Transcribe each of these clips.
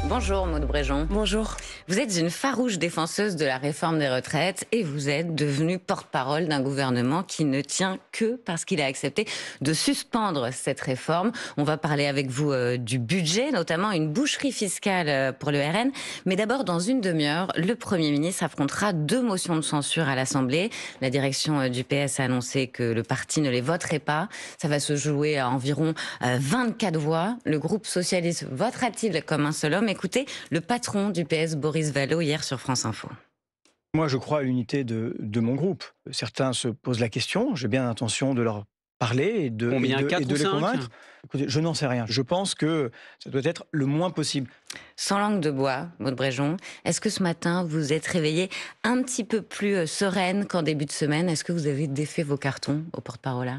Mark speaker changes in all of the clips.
Speaker 1: Bonjour Maud Bréjon.
Speaker 2: Bonjour.
Speaker 1: Vous êtes une farouche défenseuse de la réforme des retraites et vous êtes devenue porte-parole d'un gouvernement qui ne tient que parce qu'il a accepté de suspendre cette réforme. On va parler avec vous du budget, notamment une boucherie fiscale pour le RN. Mais d'abord, dans une demi-heure, le Premier ministre affrontera 2 motions de censure à l'Assemblée. La direction du PS a annoncé que le parti ne les voterait pas. Ça va se jouer à environ 24 voix. Le groupe socialiste votera-t-il comme un seul homme? Écoutez le patron du PS, Boris Vallaud, hier sur France Info.
Speaker 3: Moi, je crois à l'unité de mon groupe. Certains se posent la question. J'ai bien l'intention de leur parler et de les convaincre. Écoutez, je n'en sais rien. Je pense que ça doit être le moins possible.
Speaker 1: Sans langue de bois, Maud Bréjon, est-ce que ce matin, vous êtes réveillée un petit peu plus sereine qu'en début de semaine? Est-ce que vous avez défait vos cartons au porte-parole là?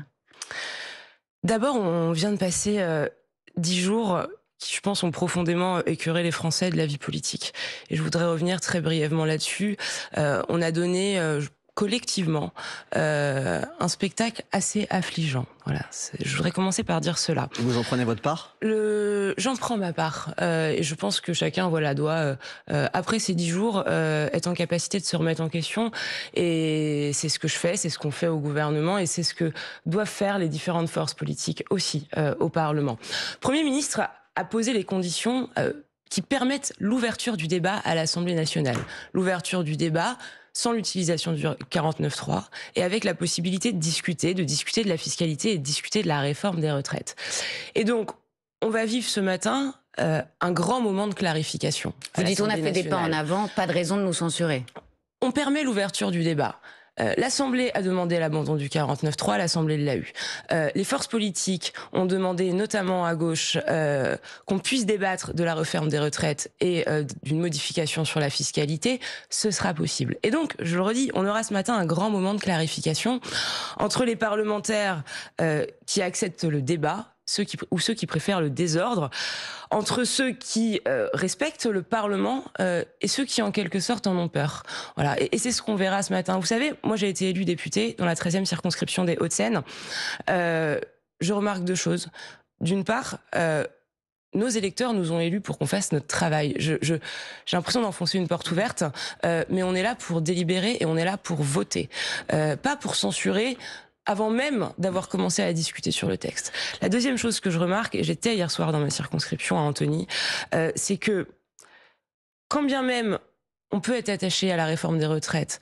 Speaker 2: D'abord, on vient de passer 10 jours qui, je pense, ont profondément écœuré les Français de la vie politique. Et je voudrais revenir très brièvement là-dessus. On a donné collectivement un spectacle assez affligeant. Voilà, je voudrais commencer par dire cela.
Speaker 4: Vous en prenez votre part?
Speaker 2: J'en prends ma part. Et je pense que chacun doit, après ces 10 jours, être en capacité de se remettre en question. Et c'est ce que je fais, c'est ce qu'on fait au gouvernement et c'est ce que doivent faire les différentes forces politiques aussi au Parlement. Premier ministre a posé les conditions qui permettent l'ouverture du débat à l'Assemblée nationale. L'ouverture du débat sans l'utilisation du 49.3 et avec la possibilité de discuter de la fiscalité et de discuter de la réforme des retraites. Et donc, on va vivre ce matin un grand moment de clarification.
Speaker 1: Vous dites on a fait des pas en avant, pas de raison de nous censurer.
Speaker 2: On permet l'ouverture du débat. L'Assemblée a demandé l'abandon du 49.3, l'Assemblée l'a eu. Les forces politiques ont demandé, notamment à gauche, qu'on puisse débattre de la réforme des retraites et d'une modification sur la fiscalité. Ce sera possible. Et donc, je le redis, on aura ce matin un grand moment de clarification entre les parlementaires qui acceptent le débat, ceux qui préfèrent le désordre, entre ceux qui respectent le Parlement et ceux qui, en quelque sorte, en ont peur. Voilà. Et c'est ce qu'on verra ce matin. Vous savez, moi, j'ai été élue députée dans la 13e circonscription des Hauts-de-Seine. Je remarque 2 choses. D'une part, nos électeurs nous ont élus pour qu'on fasse notre travail. J'ai l'impression d'enfoncer une porte ouverte, mais on est là pour délibérer et on est là pour voter. Pas pour censurer, avant même d'avoir commencé à discuter sur le texte. La deuxième chose que je remarque, et j'étais hier soir dans ma circonscription à Antony, c'est que quand bien même on peut être attaché à la réforme des retraites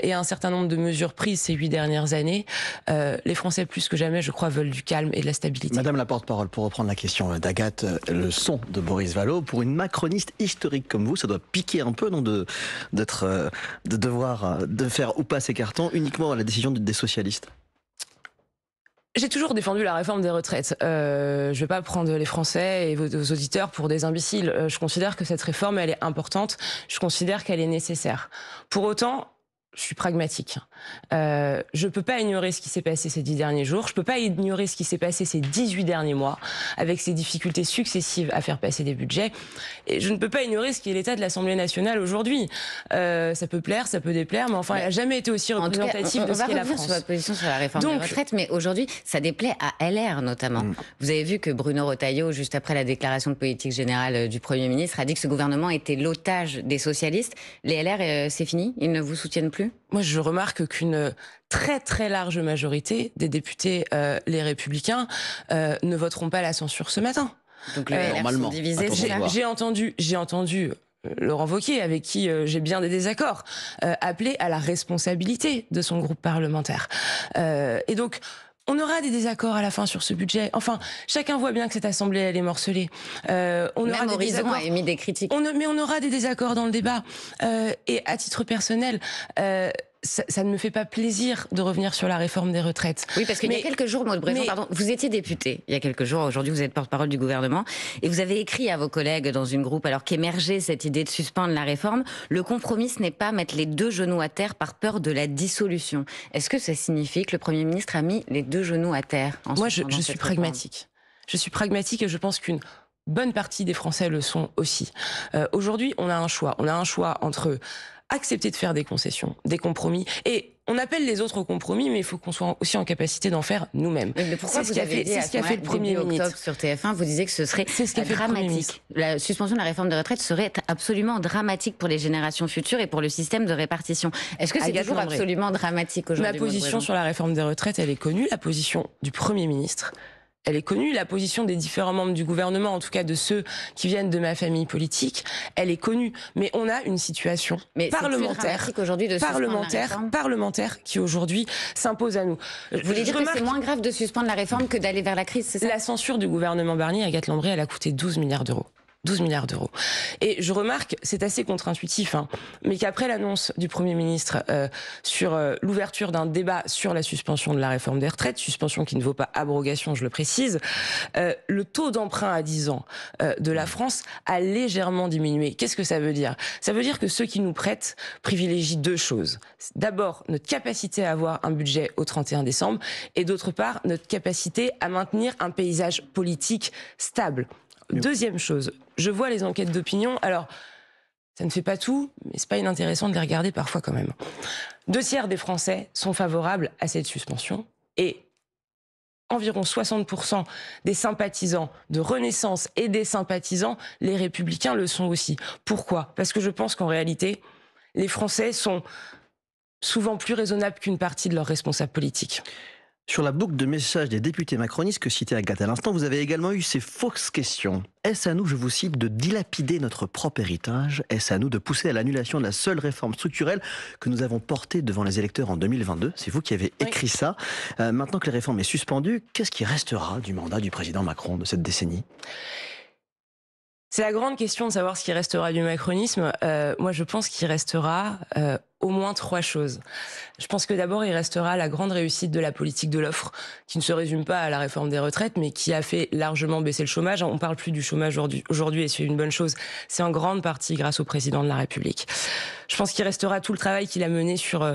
Speaker 2: et à un certain nombre de mesures prises ces 8 dernières années, les Français plus que jamais, je crois, veulent du calme et de la stabilité.
Speaker 4: Madame la porte-parole, pour reprendre la question d'Agathe, le son de Boris Vallaud, pour une macroniste historique comme vous, ça doit piquer un peu, non, de devoir de faire ou pas ces cartons uniquement à la décision des socialistes?
Speaker 2: J'ai toujours défendu la réforme des retraites. Je vais pas prendre les Français et vos auditeurs pour des imbéciles. Je considère que cette réforme, elle est importante. Je considère qu'elle est nécessaire. Pour autant, je suis pragmatique. Je peux pas ignorer ce qui s'est passé ces 10 derniers jours. Je peux pas ignorer ce qui s'est passé ces 18 derniers mois, avec ces difficultés successives à faire passer des budgets. Et je ne peux pas ignorer ce qui est l'état de l'Assemblée nationale aujourd'hui. Ça peut plaire, ça peut déplaire, mais enfin, elle n'a jamais été aussi représentative de ce qu'est la France.
Speaker 1: On va revenir sur votre position sur la réforme des retraites, mais aujourd'hui, ça déplaît à LR notamment. Vous avez vu que Bruno Retailleau, juste après la déclaration de politique générale du Premier ministre, a dit que ce gouvernement était l'otage des socialistes. Les LR, c'est fini? Ils ne vous soutiennent plus?
Speaker 2: Moi, je remarque qu'une très très large majorité des députés les Républicains ne voteront pas la censure ce matin.
Speaker 1: Donc les LR sont divisés, c'est ça?
Speaker 2: J'ai entendu Laurent Wauquiez, avec qui j'ai bien des désaccords, appeler à la responsabilité de son groupe parlementaire. Et donc, on aura des désaccords à la fin sur ce budget. Enfin, chacun voit bien que cette assemblée, elle est morcelée.
Speaker 1: Même Horizon a émis des critiques.
Speaker 2: Mais on aura des désaccords dans le débat. Et à titre personnel, ça ne me fait pas plaisir de revenir sur la réforme des retraites.
Speaker 1: Oui, parce qu'il y a quelques jours, Maud Bréjon, vous étiez députée il y a quelques jours. Aujourd'hui, vous êtes porte-parole du gouvernement. Et vous avez écrit à vos collègues dans une groupe, alors qu'émergeait cette idée de suspendre la réforme, le compromis, ce n'est pas mettre les 2 genoux à terre par peur de la dissolution. Est-ce que ça signifie que le Premier ministre a mis les 2 genoux à terre?
Speaker 2: Moi, je suis pragmatique. Je suis pragmatique et je pense qu'une bonne partie des Français le sont aussi. Aujourd'hui, on a un choix. On a un choix entre accepter de faire des concessions, des compromis, et on appelle les autres au compromis, mais il faut qu'on soit aussi en capacité d'en faire nous-mêmes.
Speaker 1: Mais pourquoi vous avez dit
Speaker 2: c'est ce qu'a fait le Premier ministre
Speaker 1: sur TF1, vous disiez que ce serait dramatique. La suspension de la réforme de retraite serait absolument dramatique pour les générations futures et pour le système de répartition. Est-ce que c'est toujours absolument dramatique aujourd'hui?
Speaker 2: Ma position sur la réforme des retraites, elle est connue. La position du Premier ministre, elle est connue. La position des différents membres du gouvernement, en tout cas de ceux qui viennent de ma famille politique, elle est connue. Mais on a une situation parlementaire qui aujourd'hui s'impose à nous.
Speaker 1: Vous voulez dire que c'est moins grave de suspendre la réforme que d'aller vers la crise, c'est ça?
Speaker 2: La censure du gouvernement Barnier, Agathe Lambray, elle a coûté 12 milliards d'euros. 12 milliards d'euros. Et je remarque, c'est assez contre-intuitif, mais qu'après l'annonce du Premier ministre sur l'ouverture d'un débat sur la suspension de la réforme des retraites, suspension qui ne vaut pas abrogation, je le précise, le taux d'emprunt à 10 ans de la France a légèrement diminué. Qu'est-ce que ça veut dire? Ça veut dire que ceux qui nous prêtent privilégient deux choses. D'abord, notre capacité à avoir un budget au 31 décembre et d'autre part, notre capacité à maintenir un paysage politique stable. Deuxième chose, je vois les enquêtes d'opinion. Alors, ça ne fait pas tout, mais c'est pas inintéressant de les regarder parfois quand même. 2/3 des Français sont favorables à cette suspension et environ 60% des sympathisants de Renaissance et des sympathisants, les Républicains, le sont aussi. Pourquoi? Parce que je pense qu'en réalité, les Français sont souvent plus raisonnables qu'une partie de leurs responsables politiques.
Speaker 4: Sur la boucle de messages des députés macronistes que citait Agathe à l'instant, vous avez également eu ces fausses questions. Est-ce à nous, je vous cite, de dilapider notre propre héritage? Est-ce à nous de pousser à l'annulation de la seule réforme structurelle que nous avons portée devant les électeurs en 2022? C'est vous qui avez écrit ça. Maintenant que les réformes est suspendues, qu'est-ce qui restera du mandat du président Macron de cette décennie?
Speaker 2: C'est la grande question de savoir ce qui restera du macronisme. Moi, je pense qu'il restera au moins 3 choses. Je pense que d'abord, il restera la grande réussite de la politique de l'offre, qui ne se résume pas à la réforme des retraites, mais qui a fait largement baisser le chômage. On parle plus du chômage aujourd'hui, et c'est une bonne chose. C'est en grande partie grâce au président de la République. Je pense qu'il restera tout le travail qu'il a mené sur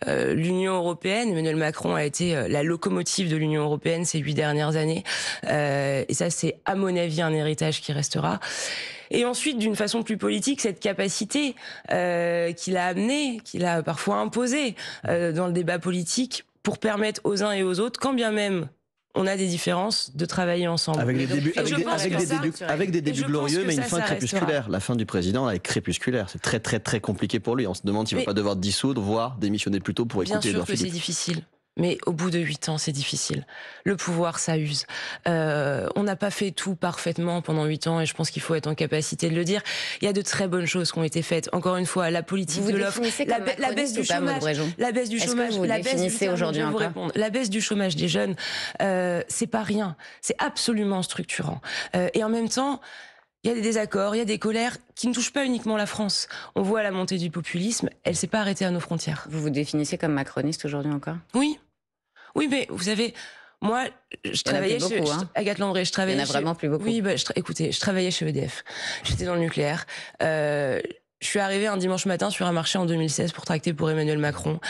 Speaker 2: l'Union européenne. Emmanuel Macron a été la locomotive de l'Union européenne ces 8 dernières années. Et ça, c'est à mon avis un héritage qui restera. Et ensuite, d'une façon plus politique, cette capacité qu'il a amenée, qu'il a parfois imposée dans le débat politique pour permettre aux uns et aux autres, quand bien même on a des différences, de travailler ensemble.
Speaker 4: Avec des débuts glorieux, mais une fin crépusculaire. La fin du président est crépusculaire. C'est très, très, très compliqué pour lui. On se demande s'il ne va pas devoir dissoudre, voire démissionner plus tôt pour écouter Édouard Philippe.
Speaker 2: Bien sûr que c'est difficile. Mais au bout de 8 ans, c'est difficile. Le pouvoir, ça use. On n'a pas fait tout parfaitement pendant 8 ans et je pense qu'il faut être en capacité de le dire. Il y a de très bonnes choses qui ont été faites. Encore une fois, la politique de l'offre, la baisse du chômage, la baisse du chômage des jeunes, c'est pas rien. C'est absolument structurant. Et en même temps, il y a des désaccords, il y a des colères qui ne touchent pas uniquement la France. On voit la montée du populisme, elle ne s'est pas arrêtée à nos frontières.
Speaker 1: Vous vous définissez comme macroniste aujourd'hui encore?
Speaker 2: Oui. Oui, mais vous savez, moi, je travaillais chez Agathe Lambray. Il
Speaker 1: n'y en a vraiment plus beaucoup.
Speaker 2: Oui, écoutez, je travaillais chez EDF. J'étais dans le nucléaire. Je suis arrivée un dimanche matin sur un marché en 2016 pour tracter pour Emmanuel Macron.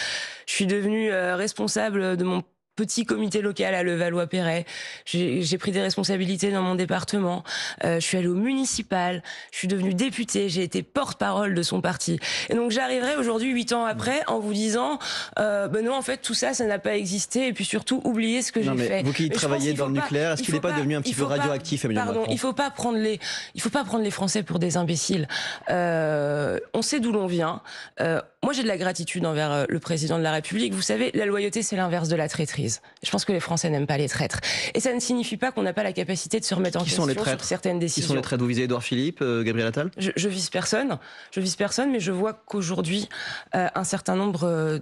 Speaker 2: Je suis devenue responsable de mon petit comité local à Levallois-Perret. J'ai pris des responsabilités dans mon département. Je suis allée au municipal. Je suis devenue députée. J'ai été porte-parole de son parti. Et donc j'arriverai aujourd'hui, 8 ans après, en vous disant non, en fait, tout ça, ça n'a pas existé. Et puis surtout, oubliez ce que j'ai fait.
Speaker 4: Vous qui travaillez dans le nucléaire, est-ce qu'il n'est pas devenu un petit peu radioactif, Emmanuel Macron?
Speaker 2: Il faut pas prendre les Français pour des imbéciles. On sait d'où l'on vient. Moi, j'ai de la gratitude envers le président de la République. Vous savez, la loyauté, c'est l'inverse de la traîtrise. Je pense que les Français n'aiment pas les traîtres. Et ça ne signifie pas qu'on n'a pas la capacité de se remettre en question sur certaines décisions.
Speaker 4: Qui sont les traîtres? Vous visez Édouard Philippe, Gabriel Attal?
Speaker 2: Je vise personne. Mais je vois qu'aujourd'hui, un certain nombre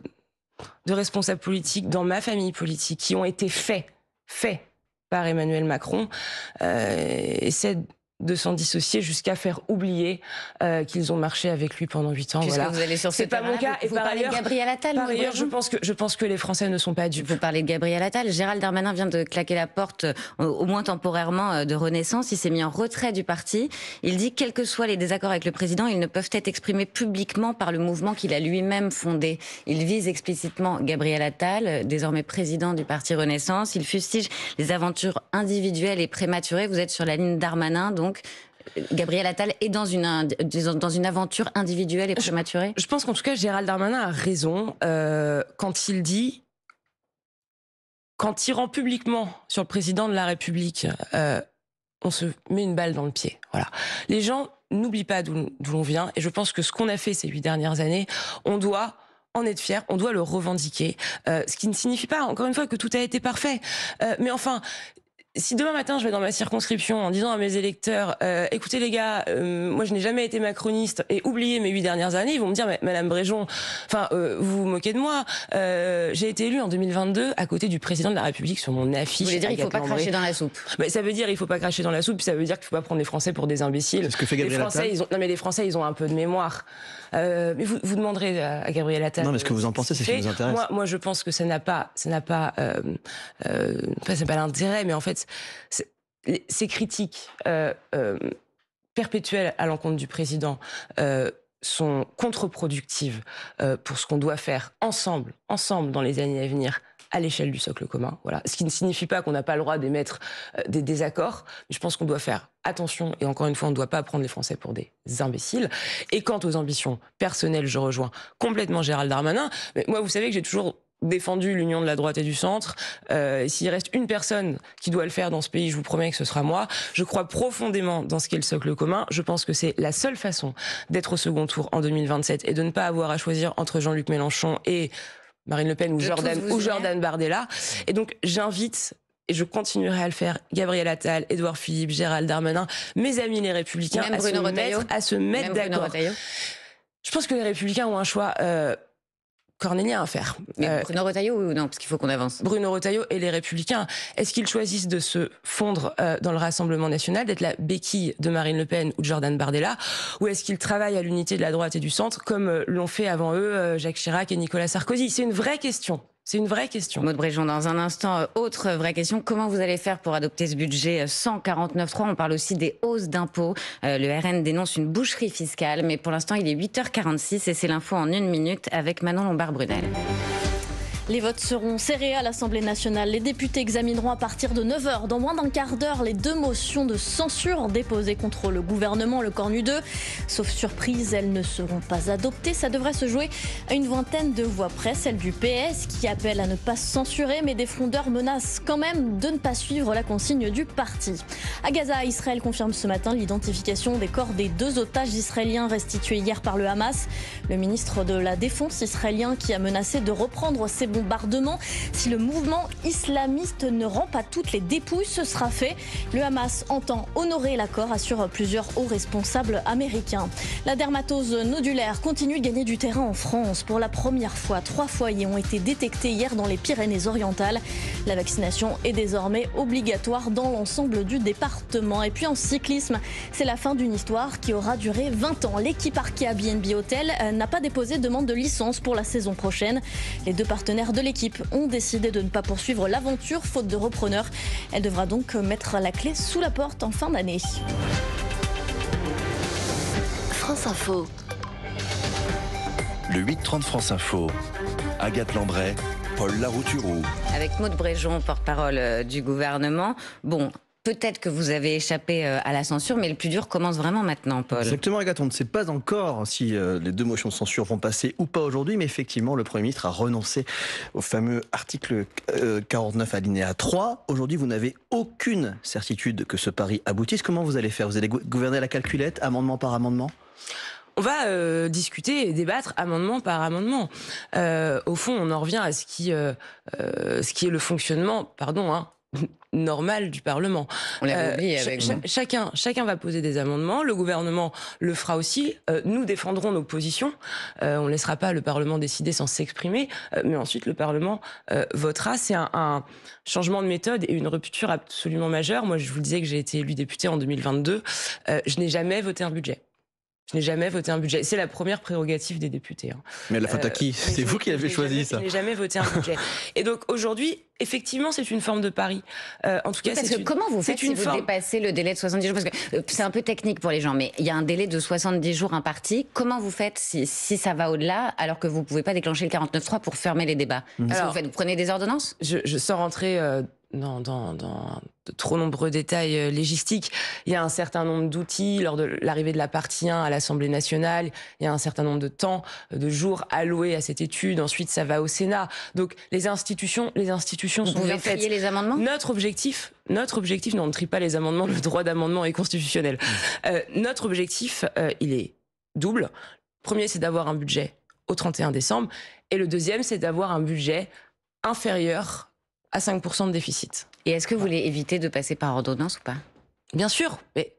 Speaker 2: de responsables politiques dans ma famille politique qui ont été faits par Emmanuel Macron essaient de s'en dissocier jusqu'à faire oublier qu'ils ont marché avec lui pendant 8 ans.
Speaker 1: Voilà. Vous allez sur
Speaker 2: c'est pas mon cas.
Speaker 1: Et par ailleurs, Gabriel Attal,
Speaker 2: par ailleurs, je pense que les Français ne sont pas dupes.
Speaker 1: Vous parlez de Gabriel Attal. Gérald Darmanin vient de claquer la porte, au moins temporairement, de Renaissance. Il s'est mis en retrait du parti. Il dit, quels que soient les désaccords avec le président, ils ne peuvent être exprimés publiquement par le mouvement qu'il a lui-même fondé. Il vise explicitement Gabriel Attal, désormais président du parti Renaissance. Il fustige les aventures individuelles et prématurées. Vous êtes sur la ligne Darmanin, donc Gabriel Attal est dans une aventure individuelle et prématurée?
Speaker 2: Je pense qu'en tout cas, Gérald Darmanin a raison quand il dit, qu'en tirant publiquement sur le président de la République, on se met une balle dans le pied. Voilà. Les gens n'oublient pas d'où l'on vient, et je pense que ce qu'on a fait ces 8 dernières années, on doit en être fier, on doit le revendiquer. Ce qui ne signifie pas, encore une fois, que tout a été parfait. Mais enfin, si demain matin je vais dans ma circonscription en disant à mes électeurs écoutez les gars, moi je n'ai jamais été macroniste et oubliez mes 8 dernières années, ils vont me dire mais Madame Bréjon, enfin vous vous moquez de moi, j'ai été élue en 2022 à côté du président de la République sur mon affiche.
Speaker 1: Vous voulez dire il faut pas cracher dans la soupe?
Speaker 2: Mais ça veut dire il faut pas cracher dans la soupe, ça veut dire qu'il faut pas prendre les Français pour des imbéciles.
Speaker 4: Ce que fait Gabriel Attal.
Speaker 2: Non mais les Français ils ont un peu de mémoire. Mais vous demanderez à Gabriel Attal.
Speaker 4: Non mais ce que vous en pensez, c'est ce qui nous intéresse.
Speaker 2: Moi je pense que ça n'a pas l'intérêt, mais en fait ces critiques perpétuelles à l'encontre du président sont contre-productives pour ce qu'on doit faire ensemble dans les années à venir à l'échelle du socle commun. Voilà. Ce qui ne signifie pas qu'on n'a pas le droit d'émettre des désaccords, mais je pense qu'on doit faire attention, et encore une fois, on ne doit pas prendre les Français pour des imbéciles. Et quant aux ambitions personnelles, je rejoins complètement Gérald Darmanin. Mais moi, vous savez que j'ai toujours défendu l'union de la droite et du centre. S'il reste une personne qui doit le faire dans ce pays, je vous promets que ce sera moi. Je crois profondément dans ce qu'est le socle commun. Je pense que c'est la seule façon d'être au second tour en 2027 et de ne pas avoir à choisir entre Jean-Luc Mélenchon et Marine Le Pen ou Jordan Bardella. Et donc j'invite, et je continuerai à le faire, Gabriel Attal, Édouard Philippe, Gérald Darmanin, mes amis les Républicains, à se mettre d'accord. Je pense que les Républicains ont un choix cornélien à faire.
Speaker 1: Mais Bruno Retailleau ou non? Parce qu'il faut qu'on avance.
Speaker 2: Bruno Retailleau et les Républicains, est-ce qu'ils choisissent de se fondre dans le Rassemblement national, d'être la béquille de Marine Le Pen ou de Jordan Bardella, ou est-ce qu'ils travaillent à l'unité de la droite et du centre, comme l'ont fait avant eux Jacques Chirac et Nicolas Sarkozy? C'est une vraie question. C'est une vraie question.
Speaker 1: Maud Bréjon, dans un instant, autre vraie question. Comment vous allez faire pour adopter ce budget 149.3? On parle aussi des hausses d'impôts. Le RN dénonce une boucherie fiscale, mais pour l'instant, il est 8h46 et c'est l'info en 1 minute avec Manon Lombard-Brunel.
Speaker 5: Les votes seront serrés à l'Assemblée nationale. Les députés examineront à partir de 9h, dans moins d'un quart d'heure, les 2 motions de censure déposées contre le gouvernement, le Cornu 2. Sauf surprise, elles ne seront pas adoptées. Ça devrait se jouer à une vingtaine de voix près. Celle du PS qui appelle à ne pas censurer, mais des frondeurs menacent quand même de ne pas suivre la consigne du parti. À Gaza, Israël confirme ce matin l'identification des corps des 2 otages israéliens restitués hier par le Hamas. Le ministre de la Défense israélien qui a menacé de reprendre ses bombardements. Si le mouvement islamiste ne rend pas toutes les dépouilles, ce sera fait. Le Hamas entend honorer l'accord, assurent plusieurs hauts responsables américains. La dermatose nodulaire continue de gagner du terrain en France. Pour la première fois, 3 foyers ont été détectés hier dans les Pyrénées-Orientales. La vaccination est désormais obligatoire dans l'ensemble du département. Et puis en cyclisme, c'est la fin d'une histoire qui aura duré 20 ans. L'équipe Arkea BNB Hotel n'a pas déposé de demande de licence pour la saison prochaine. Les 2 partenaires de l'équipe ont décidé de ne pas poursuivre l'aventure faute de repreneur. Elle devra donc mettre la clé sous la porte en fin d'année.
Speaker 6: France Info.
Speaker 7: Le 8-30 France Info. Agathe Landray, Paul Larouturou.
Speaker 1: Avec Maud Bréjon, porte-parole du gouvernement. Bon, peut-être que vous avez échappé à la censure, mais le plus dur commence vraiment maintenant, Paul.
Speaker 4: Exactement, Agathe. On ne sait pas encore si les 2 motions de censure vont passer ou pas aujourd'hui, mais effectivement, le Premier ministre a renoncé au fameux article 49 alinéa 3. Aujourd'hui, vous n'avez aucune certitude que ce pari aboutisse. Comment vous allez faire? Vous allez gouverner à la calculette, amendement par amendement?
Speaker 2: On va discuter et débattre amendement par amendement. Au fond, on en revient à ce qui est le fonctionnement, normal du Parlement.
Speaker 1: On l'avait oublié avec vous.
Speaker 2: Chacun va poser des amendements, le gouvernement le fera aussi, nous défendrons nos positions, on ne laissera pas le Parlement décider sans s'exprimer, mais ensuite le Parlement votera. C'est un changement de méthode et une rupture absolument majeure. Moi, je vous le disais que j'ai été élu député en 2022, je n'ai jamais voté un budget. Je n'ai jamais voté un budget. C'est la première prérogative des députés.
Speaker 4: Mais la faute à qui? C'est vous qui avez choisi ça.
Speaker 2: Je n'ai jamais voté un budget. Et donc aujourd'hui, effectivement, c'est une forme de pari. En tout cas,
Speaker 1: comment vous faites si vous dépassez le délai de 70 jours? Parce que c'est un peu technique pour les gens, mais il y a un délai de 70 jours imparti. Comment vous faites si ça va au-delà, alors que vous ne pouvez pas déclencher le 49.3 pour fermer les débats? Alors, vous prenez des ordonnances?
Speaker 2: Sans rentrer dans de trop nombreux détails légistiques. Il y a un certain nombre d'outils lors de l'arrivée de la partie 1 à l'Assemblée nationale. Il y a un certain nombre de temps, de jours alloués à cette étude. Ensuite, ça va au Sénat. Donc, les institutions sont bien faites.
Speaker 1: Vous pouvez trier les amendements ?
Speaker 2: Notre objectif, non, on ne trie pas les amendements. Le droit d'amendement est constitutionnel. Notre objectif, il est double. Le premier, c'est d'avoir un budget au 31 décembre. Et le deuxième, c'est d'avoir un budget inférieur à 5% de déficit.
Speaker 1: Et est-ce que vous voulez éviter de passer par ordonnance ou pas ?
Speaker 2: Bien sûr, mais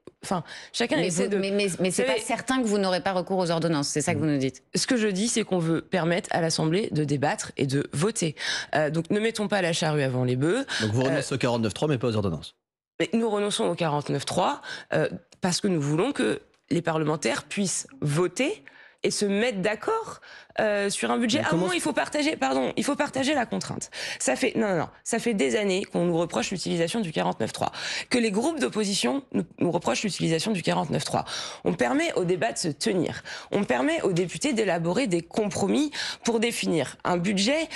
Speaker 2: chacun essaie de...
Speaker 1: Mais c'est pas certain que vous n'aurez pas recours aux ordonnances, c'est ça que vous nous dites.
Speaker 2: Ce que je dis, c'est qu'on veut permettre à l'Assemblée de débattre et de voter. Donc ne mettons pas la charrue avant les bœufs.
Speaker 4: Donc vous renoncez au 49.3, mais pas aux ordonnances.
Speaker 2: Mais nous renonçons au 49.3 parce que nous voulons que les parlementaires puissent voter et se mettre d'accord sur un budget. À un moment, il faut partager la contrainte. Ça fait des années qu'on nous reproche l'utilisation du 49.3, que les groupes d'opposition nous reprochent l'utilisation du 49.3. On permet au débat de se tenir. On permet aux députés d'élaborer des compromis pour définir un budget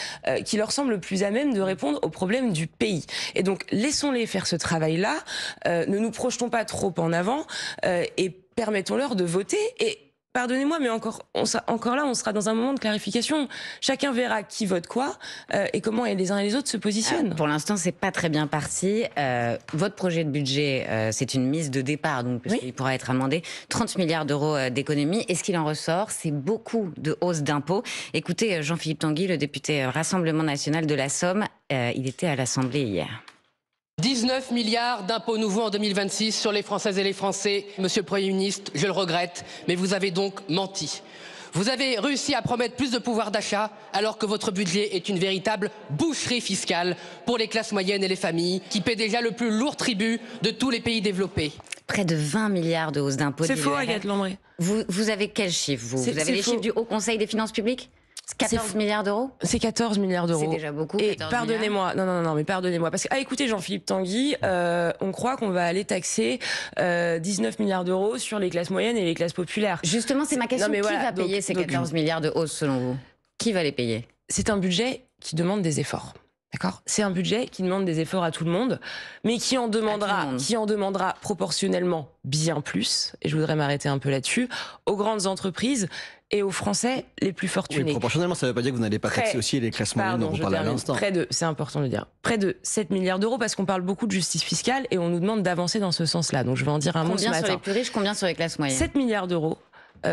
Speaker 2: qui leur semble le plus à même de répondre aux problèmes du pays. Et donc, laissons-les faire ce travail-là. Ne nous projetons pas trop en avant et permettons-leur de voter. Et pardonnez-moi, mais encore là, on sera dans un moment de clarification. Chacun verra qui vote quoi et comment les uns et les autres se positionnent.
Speaker 1: Pour l'instant, c'est pas très bien parti. Votre projet de budget, c'est une mise de départ, donc il pourra être amendé. 30 milliards d'euros d'économies. Et ce qu'il en ressort, c'est beaucoup de hausses d'impôts. Écoutez, Jean-Philippe Tanguy, le député Rassemblement National de la Somme, il était à l'Assemblée hier.
Speaker 8: 19 milliards d'impôts nouveaux en 2026 sur les Françaises et les Français. Monsieur le Premier ministre, je le regrette, mais vous avez donc menti. Vous avez réussi à promettre plus de pouvoir d'achat alors que votre budget est une véritable boucherie fiscale pour les classes moyennes et les familles qui paient déjà le plus lourd tribut de tous les pays développés.
Speaker 1: Près de 20 milliards de hausses d'impôts.
Speaker 2: C'est faux, Agathe Lambray.
Speaker 1: Vous avez quel chiffre, vous avez les chiffres du Haut Conseil des finances publiques ? 14 milliards d'euros ?
Speaker 2: C'est 14 milliards d'euros.
Speaker 1: C'est déjà beaucoup.
Speaker 2: Et pardonnez-moi, mais pardonnez-moi, parce que, écoutez Jean-Philippe Tanguy, on croit qu'on va aller taxer 19 milliards d'euros sur les classes moyennes et les classes populaires.
Speaker 1: Justement, c'est ma question. Qui va payer ces 14 milliards de hausse selon vous ? Qui va les payer ?
Speaker 2: C'est un budget qui demande des efforts. D'accord ? C'est un budget qui demande des efforts à tout le monde, mais qui en demandera proportionnellement bien plus, et je voudrais m'arrêter un peu là-dessus, aux grandes entreprises et aux Français les plus fortunés.
Speaker 4: Oui, proportionnellement, ça ne veut pas dire que vous n'allez pas taxer aussi les classes moyennes dont on parlait à l'instant.
Speaker 2: C'est important de le dire, près de 7 milliards d'euros, parce qu'on parle beaucoup de justice fiscale et on nous demande d'avancer dans ce sens-là. Donc je vais en dire un mot ce matin.
Speaker 1: Combien sur les plus riches, combien sur les classes moyennes ?
Speaker 2: 7 milliards d'euros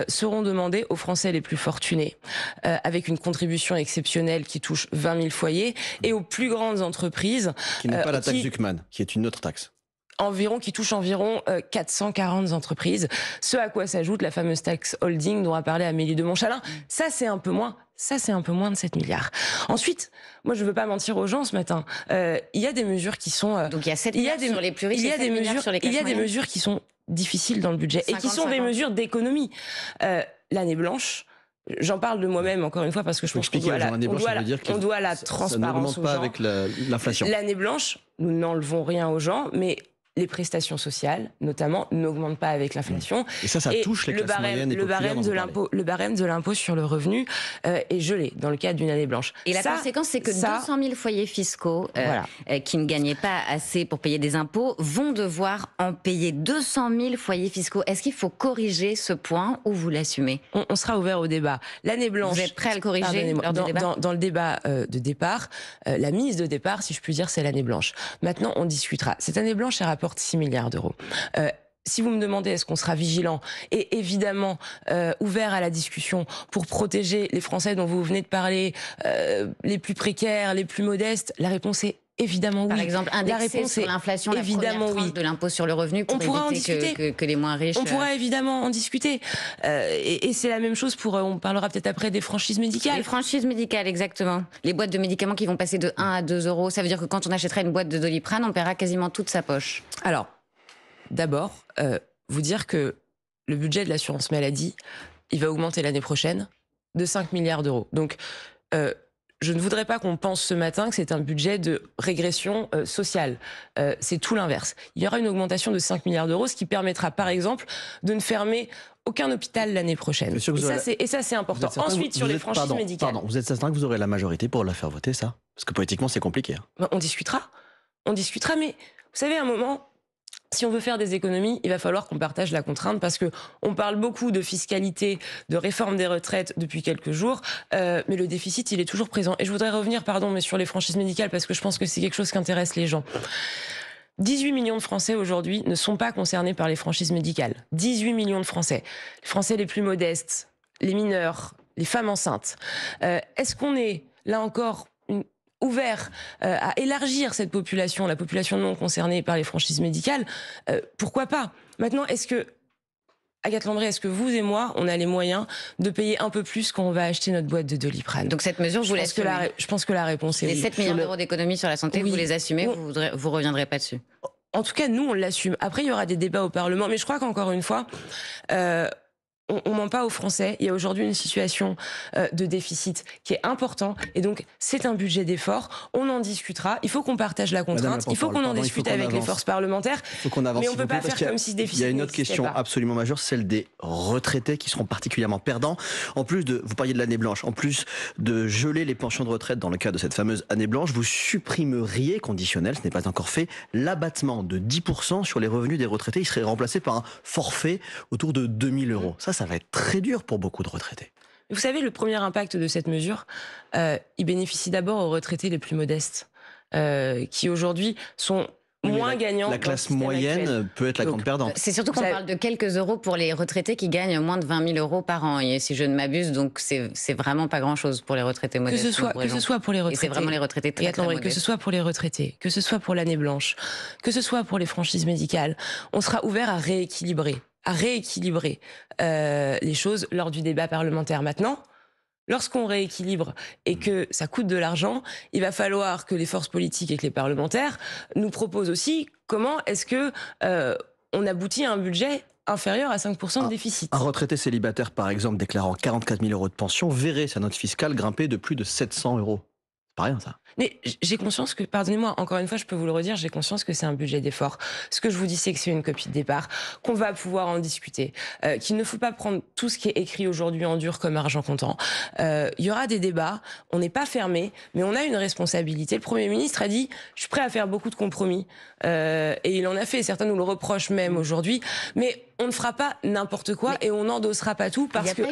Speaker 2: seront demandés aux Français les plus fortunés, avec une contribution exceptionnelle qui touche 20 000 foyers, et aux plus grandes entreprises...
Speaker 4: Qui n'est pas la taxe Zuckman, qui est une autre taxe.
Speaker 2: Qui touche environ 440 entreprises, ce à quoi s'ajoute la fameuse taxe holding dont a parlé Amélie de Montchalin. Ça, c'est un peu moins de 7 milliards. Ensuite, moi, je veux pas mentir aux gens ce matin. Il y a des mesures qui sont...
Speaker 1: Donc il y a 7 milliards sur les plus riches, il y a des mesures
Speaker 2: qui sont difficiles dans le budget et qui sont des mesures d'économie. L'année blanche, j'en parle de moi-même encore une fois parce que je pense qu'on doit la transparence. Ça
Speaker 4: n'augmente pas avec l'inflation.
Speaker 2: L'année blanche, nous n'enlevons rien aux gens, mais les prestations sociales, notamment, n'augmentent pas avec l'inflation.
Speaker 4: Et ça touche les classes moyennes et populaires.
Speaker 2: Le barème de l'impôt sur le revenu est gelé dans le cadre d'une année blanche.
Speaker 1: Et la conséquence, c'est que 200 000 foyers fiscaux qui ne gagnaient pas assez pour payer des impôts vont devoir en payer. 200 000 foyers fiscaux. Est-ce qu'il faut corriger ce point ou vous l'assumez ?
Speaker 2: On sera ouvert au débat. L'année blanche...
Speaker 1: Vous êtes prêt à le corriger
Speaker 2: dans le débat de départ, la mise de départ, si je puis dire, c'est l'année blanche. Maintenant, on discutera. Cette année blanche, elle rapporte 6 milliards d'euros. Si vous me demandez est-ce qu'on sera vigilant et évidemment ouvert à la discussion pour protéger les Français dont vous venez de parler, les plus précaires, les plus modestes, la réponse est évidemment oui.
Speaker 1: Par exemple, indexer sur l'inflation la première tranche de l'impôt sur le revenu pour éviter que les moins riches...
Speaker 2: On pourra évidemment en discuter. Et c'est la même chose on parlera peut-être après des franchises médicales.
Speaker 1: Les franchises médicales, exactement. Les boîtes de médicaments qui vont passer de 1 à 2 euros. Ça veut dire que quand on achètera une boîte de Doliprane, on paiera quasiment toute sa poche.
Speaker 2: Alors, d'abord, vous dire que le budget de l'assurance maladie, il va augmenter l'année prochaine de 5 milliards d'euros. Donc, je ne voudrais pas qu'on pense ce matin que c'est un budget de régression sociale. C'est tout l'inverse. Il y aura une augmentation de 5 milliards d'euros, ce qui permettra, par exemple, de ne fermer aucun hôpital l'année prochaine. Et ça, c'est important. Ensuite, sur les franchises médicales...
Speaker 4: Vous êtes certain que vous aurez la majorité pour la faire voter, ça ? Parce que politiquement, c'est compliqué.
Speaker 2: On discutera. on discutera. Mais vous savez, à un moment, si on veut faire des économies, il va falloir qu'on partage la contrainte parce que on parle beaucoup de fiscalité, de réforme des retraites depuis quelques jours, mais le déficit, il est toujours présent. Et je voudrais revenir, mais sur les franchises médicales parce que je pense que c'est quelque chose qui intéresse les gens. 18 millions de Français aujourd'hui ne sont pas concernés par les franchises médicales. 18 millions de Français. Les Français les plus modestes, les mineurs, les femmes enceintes. Est-ce qu'on est, là encore, ouvert à élargir cette population, la population non concernée par les franchises médicales, pourquoi pas? Maintenant, Agathe Landré, est-ce que vous et moi, on a les moyens de payer un peu plus quand on va acheter notre boîte de Doliprane?
Speaker 1: Donc cette mesure, je
Speaker 2: pense que la réponse est oui.
Speaker 1: Les 7 milliards d'euros d'économies sur la santé, oui. Vous les assumez, vous reviendrez pas dessus?
Speaker 2: En tout cas, nous, on l'assume. Après, il y aura des débats au Parlement, mais je crois qu'encore une fois... on ment pas aux Français. Il y a aujourd'hui une situation de déficit qui est important et donc c'est un budget d'effort. On en discutera. Il faut qu'on partage la contrainte. Il faut qu'on en discute avec les forces parlementaires.
Speaker 4: Il faut qu'on avance.
Speaker 2: Mais on peut pas faire comme si ce déficit.
Speaker 4: Il y a une autre question
Speaker 2: pas.
Speaker 4: Absolument majeure, celle des retraités qui seront particulièrement perdants. En plus vous parliez de l'année blanche, en plus de geler les pensions de retraite dans le cadre de cette fameuse année blanche, vous supprimeriez, conditionnel, ce n'est pas encore fait, l'abattement de 10% sur les revenus des retraités. Il serait remplacé par un forfait autour de 2 000 €. Ça va être très dur pour beaucoup de retraités.
Speaker 2: Vous savez, le premier impact de cette mesure, il bénéficie d'abord aux retraités les plus modestes, qui aujourd'hui sont moins gagnants.
Speaker 4: La classe moyenne actuel. Peut être la grande perdante.
Speaker 1: C'est surtout qu'on parle de quelques euros pour les retraités qui gagnent moins de 20 000 € par an, et si je ne m'abuse, donc c'est vraiment pas grand-chose pour les retraités modestes.
Speaker 2: Que ce soit pour les retraités.
Speaker 1: Et c'est vraiment les retraités très modestes.
Speaker 2: Que ce soit pour les retraités, que ce soit pour l'année blanche, que ce soit pour les franchises médicales, on sera ouvert à rééquilibrer les choses lors du débat parlementaire. Maintenant, lorsqu'on rééquilibre et que ça coûte de l'argent, il va falloir que les forces politiques et que les parlementaires nous proposent aussi comment est-ce que on aboutit à un budget inférieur à 5% de déficit.
Speaker 4: Un retraité célibataire, par exemple, déclarant 44 000 € de pension, verrait sa note fiscale grimper de plus de 700 €. C'est pas rien, ça.
Speaker 2: Mais j'ai conscience que, pardonnez-moi, encore une fois, je peux vous le redire, j'ai conscience que c'est un budget d'effort. Ce que je vous dis, c'est que c'est une copie de départ, qu'on va pouvoir en discuter, qu'il ne faut pas prendre tout ce qui est écrit aujourd'hui en dur comme argent comptant. Il y aura des débats, on n'est pas fermé, mais on a une responsabilité. Le Premier ministre a dit, je suis prêt à faire beaucoup de compromis, et il en a fait, certains nous le reprochent même aujourd'hui, mais on ne fera pas n'importe quoi et on n'endossera pas tout parce qu'à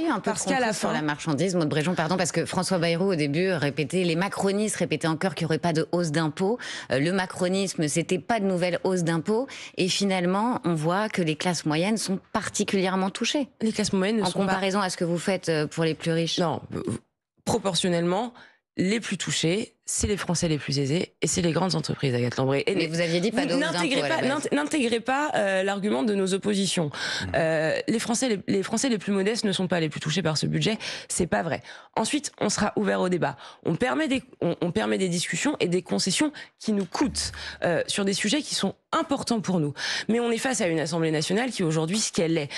Speaker 2: la fin...
Speaker 1: sur la marchandise, Maud Bréjon, pardon, parce que François Bayrou, au début, les macronistes répétaient encore qu'il n'y aurait pas de hausse d'impôts. Le macronisme, c'était pas de nouvelle hausse d'impôts. Et finalement, on voit que les classes moyennes sont particulièrement touchées.
Speaker 2: Les classes moyennes
Speaker 1: en comparaison à ce que vous faites pour les plus riches.
Speaker 2: Non, proportionnellement, les plus touchés, c'est les Français les plus aisés et c'est les grandes entreprises, Agathe Landré.
Speaker 1: Mais vous aviez dit pas de hausse d'impôts.
Speaker 2: N'intégrez pas l'argument de nos oppositions. Les Français les plus modestes ne sont pas les plus touchés par ce budget, c'est pas vrai. Ensuite, on sera ouvert au débat. On permet des discussions et des concessions qui nous coûtent sur des sujets qui sont importants pour nous. Mais on est face à une Assemblée nationale qui aujourd'hui ce qu'elle est.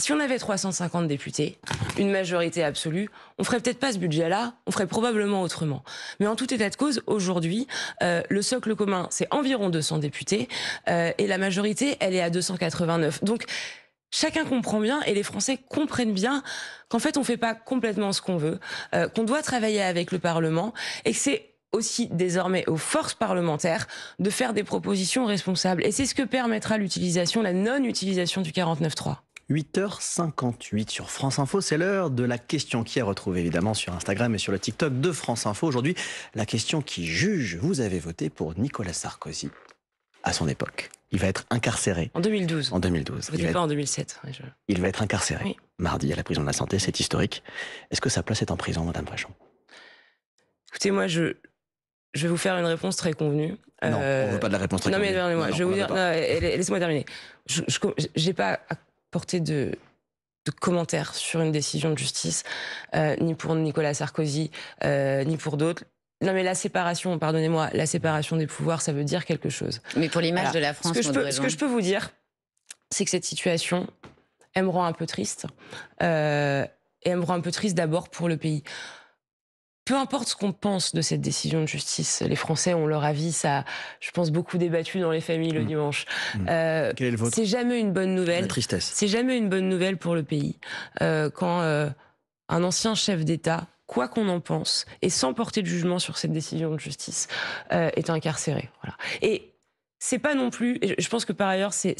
Speaker 2: Si on avait 350 députés, une majorité absolue, on ferait peut-être pas ce budget-là, on ferait probablement autrement. Mais en tout état de cause, aujourd'hui, le socle commun, c'est environ 200 députés, et la majorité, elle est à 289. Donc, chacun comprend bien, et les Français comprennent bien, qu'en fait, on fait pas complètement ce qu'on veut, qu'on doit travailler avec le Parlement, et que c'est aussi désormais aux forces parlementaires de faire des propositions responsables. Et c'est ce que permettra la non-utilisation du 49.3.
Speaker 4: 8h58 sur France Info, c'est l'heure de la question qui est retrouvée évidemment sur Instagram et sur le TikTok de France Info. Aujourd'hui, la question qui juge, vous avez voté pour Nicolas Sarkozy à son époque. Il va être incarcéré.
Speaker 2: En 2012.
Speaker 4: En 2012.
Speaker 2: Vous dites pas en 2007.
Speaker 4: Il va être incarcéré.
Speaker 2: Oui.
Speaker 4: Mardi à la prison de la Santé, c'est historique. Est-ce que sa place est en prison, Madame Bréjon?
Speaker 2: Écoutez, moi, je vais vous faire une réponse très convenue.
Speaker 4: Non, on ne veut pas de la réponse très convenue.
Speaker 2: Non, mais pardonnez-moi, je vais vous dire... Laissez-moi terminer. J'ai pas porter de commentaires sur une décision de justice, ni pour Nicolas Sarkozy, ni pour d'autres. Non mais la séparation, pardonnez-moi, la séparation des pouvoirs, ça veut dire quelque chose.
Speaker 1: Mais pour l'image de la France,
Speaker 2: ce que je peux vous dire, c'est que cette situation, elle me rend un peu triste. Et elle me rend un peu triste d'abord pour le pays. Peu importe ce qu'on pense de cette décision de justice, les Français ont leur avis, ça, je pense, beaucoup débattu dans les familles le dimanche.
Speaker 4: Quel est le vôtre?
Speaker 2: C'est jamais une bonne nouvelle.
Speaker 4: La tristesse.
Speaker 2: C'est jamais une bonne nouvelle pour le pays quand un ancien chef d'État quoi qu'on en pense, et sans porter de jugement sur cette décision de justice, est incarcéré. Voilà. Et c'est pas non plus, et je pense que par ailleurs, c'est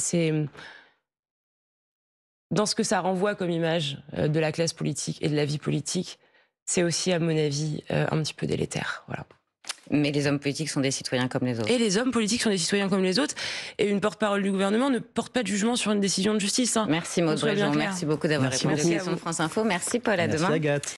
Speaker 2: dans ce que ça renvoie comme image de la classe politique et de la vie politique, c'est aussi, à mon avis, un petit peu délétère. Voilà.
Speaker 1: Mais les hommes politiques sont des citoyens comme les autres.
Speaker 2: Et les hommes politiques sont des citoyens comme les autres. Et une porte-parole du gouvernement ne porte pas de jugement sur une décision de justice.
Speaker 1: Merci Maud Brejon, merci beaucoup d'avoir répondu aux questions de France Info. Merci Paul, à demain.
Speaker 4: Merci Agathe.